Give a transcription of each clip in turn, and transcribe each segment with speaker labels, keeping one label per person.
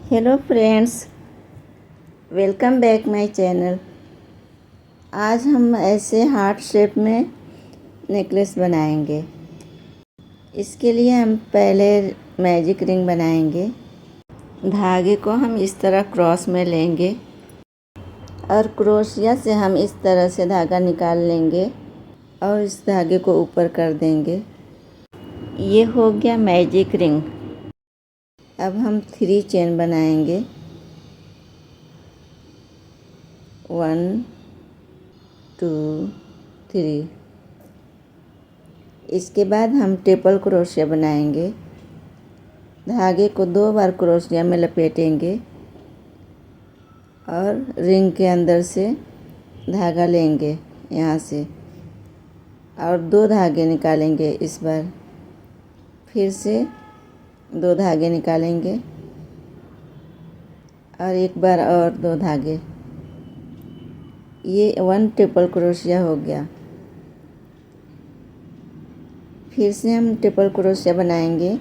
Speaker 1: Hello friends, welcome back my channel. आज हम ऐसे हार्ट शेप में नेकलेस बनाएंगे। इसके लिए हम पहले मैजिक रिंग बनाएंगे। धागे को हम इस तरह क्रॉस में लेंगे और क्रोशिया से हम इस तरह से धागा निकाल लेंगे और इस धागे को ऊपर कर देंगे। ये हो गया मैजिक रिंग। अब हम 3 चेन बनाएंगे। 1 2 3। इसके बाद हम ट्रिपल क्रोशिया बनाएंगे। धागे को 2 बार क्रोशिया में लपेटेंगे और रिंग के अंदर से धागा लेंगे यहाँ से और 2 धागे निकालेंगे। इस बार फिर से 2 धागे निकालेंगे और एक बार और 2 धागे। ये 1 ट्रिपल क्रोशिया हो गया। फिर से हम ट्रिपल क्रोशिया बनाएंगे।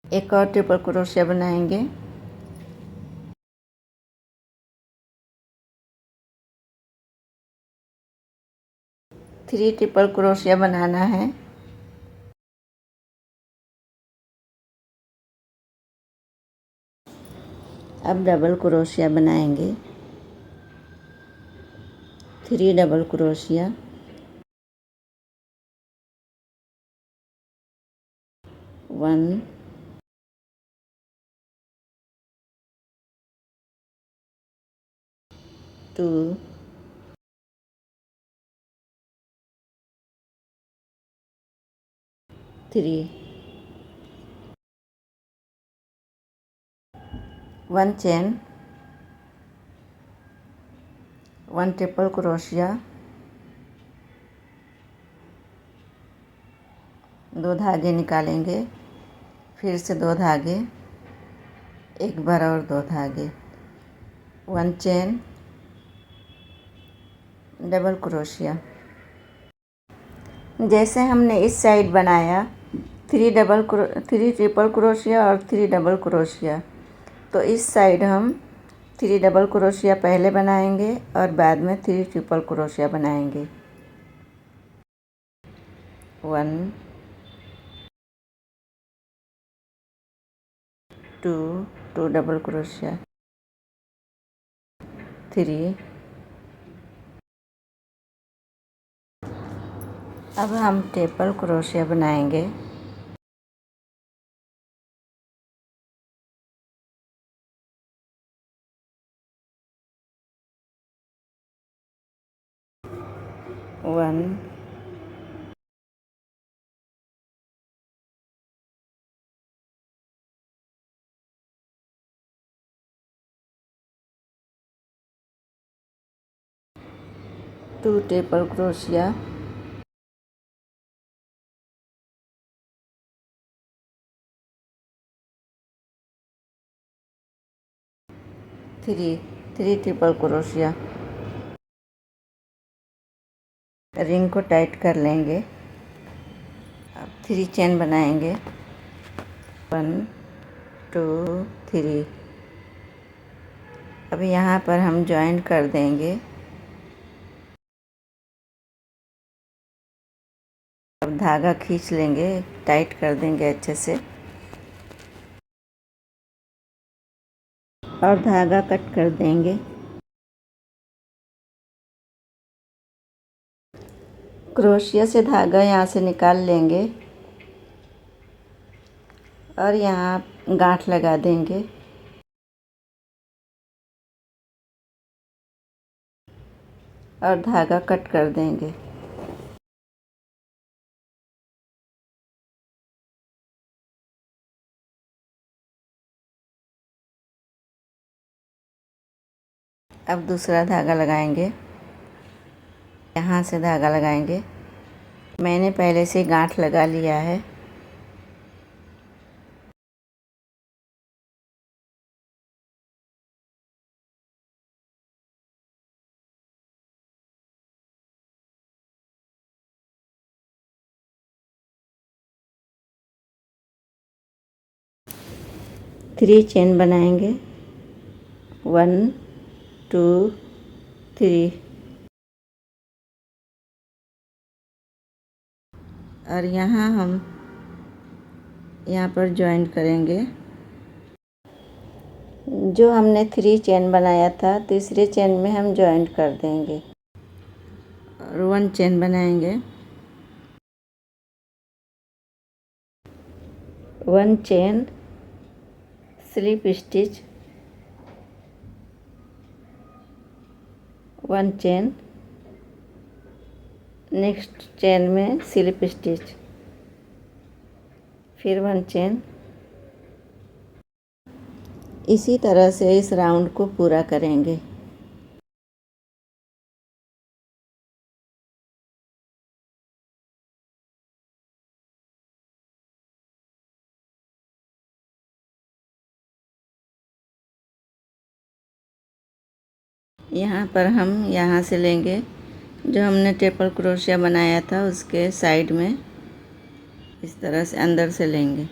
Speaker 1: एक और ट्रिपल क्रोशिया बनाएंगे। थ्री ट्रिपल क्रोशिया बनाना है। अब डबल क्रोशिया बनाएंगे। 3 double crochet. 1 2 3। 1 chain, 1 triple crochet, 2 धागे निकालेंगे। फिर से 2 धागे, एक बार और 2 धागे। 1 चेन, डबल क्रोशिया। जैसे हमने इस साइड बनाया 3 ट्रिपल क्रोशिया और 3 डबल क्रोशिया, तो इस साइड हम 3 डबल क्रोशिया पहले बनाएंगे और बाद में 3 ट्रिपल क्रोशिया बनाएंगे। 1 2 डबल क्रोशिया, 3। अब हम ट्रिपल क्रोशिया बनाएंगे। 1 2 triple crochet, 3 triple crochet. Ring को टाइट कर लेंगे। अब 3 चेन बनाएंगे। 1 2 3। अब यहाँ पर हम जॉइन कर देंगे। अब धागा खींच लेंगे, टाइट कर देंगे अच्छे से और धागा कट कर देंगे। क्रोशिया से धागा यहाँ से निकाल लेंगे और यहाँ गांठ लगा देंगे और धागा कट कर देंगे। अब दूसरा धागा लगाएंगे। यहाँ से धागा लगाएंगे। मैंने पहले से गांठ लगा लिया है। 3 चेन बनाएंगे, 1 2 3, और हम यहाँ पर जॉइंट करेंगे। जो हमने 3 चेन बनाया था, तीसरे चेन में हम जॉइंट कर देंगे और 1 चेन बनाएंगे। 1 chain, slip stitch, 1 chain, next chain में स्लिप स्टिच, फिर 1 चेन। इसी तरह से इस राउंड को पूरा करेंगे। यहाँ पर हम यहाँ से लेंगे, जो हमने ट्रिपल क्रोशिया बनाया था उसके साइड में इस तरह से अंदर से लेंगे।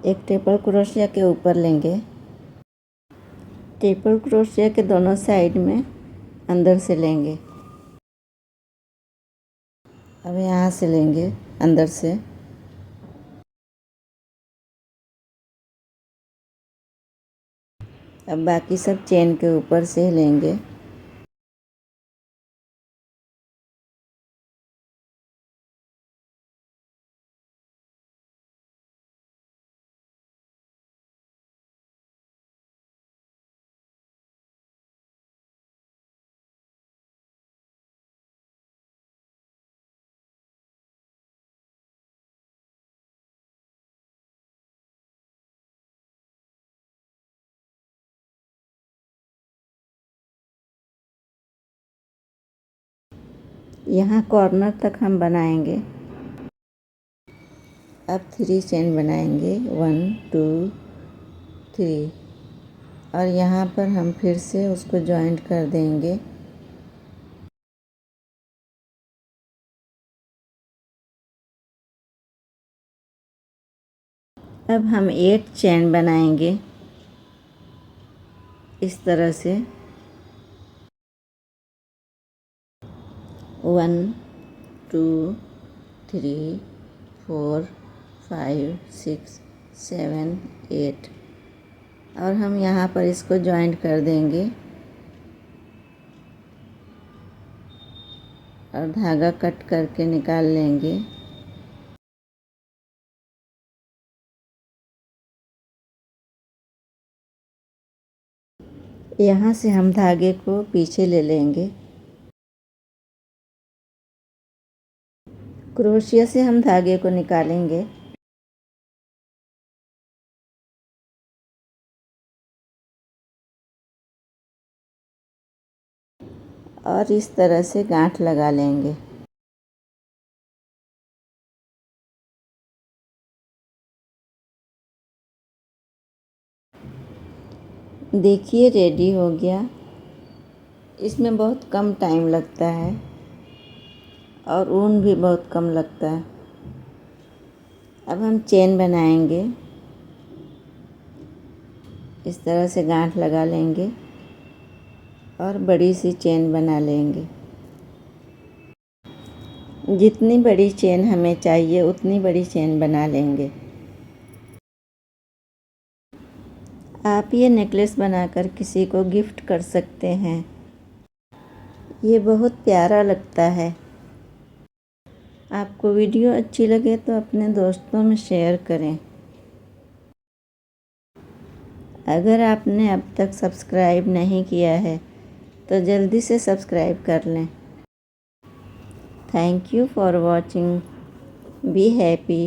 Speaker 1: एक ट्रिपल क्रोशिया के ऊपर लेंगे, ट्रिपल क्रोशिया के दोनों साइड में अंदर से लेंगे। अब यहाँ से लेंगे अंदर से, अब बाकी सब चेन के ऊपर से लेंगे। यहाँ कॉर्नर तक हम बनाएंगे। अब 3 चेन बनाएंगे, 1 2 3, और यहाँ पर हम फिर से उसको जॉइंट कर देंगे। अब हम 8 चेन बनाएंगे इस तरह से, 1 2 3 4 5 6 7 8, और हम यहाँ पर इसको जॉइंट कर देंगे और धागा कट करके निकाल लेंगे। यहाँ से हम धागे को पीछे ले लेंगे, क्रोशिया से हम धागे को निकालेंगे। और इस तरह से गांठ लगा लेंगे। देखिए रेडी हो गया। इसमें बहुत कम टाइम लगता है और ऊन भी बहुत कम लगता है। अब हम चेन बनाएंगे, इस तरह से गांठ लगा लेंगे और बड़ी सी चेन बना लेंगे। जितनी बड़ी चेन हमें चाहिए उतनी बड़ी चेन बना लेंगे। आप ये नेकलेस बनाकर किसी को गिफ्ट कर सकते हैं। ये बहुत प्यारा लगता है। आपको वीडियो अच्छी लगे तो अपने दोस्तों में शेयर करें। अगर आपने अब तक सब्सक्राइब नहीं किया है तो जल्दी से सब्सक्राइब कर लें। Thank you for watching. Be happy.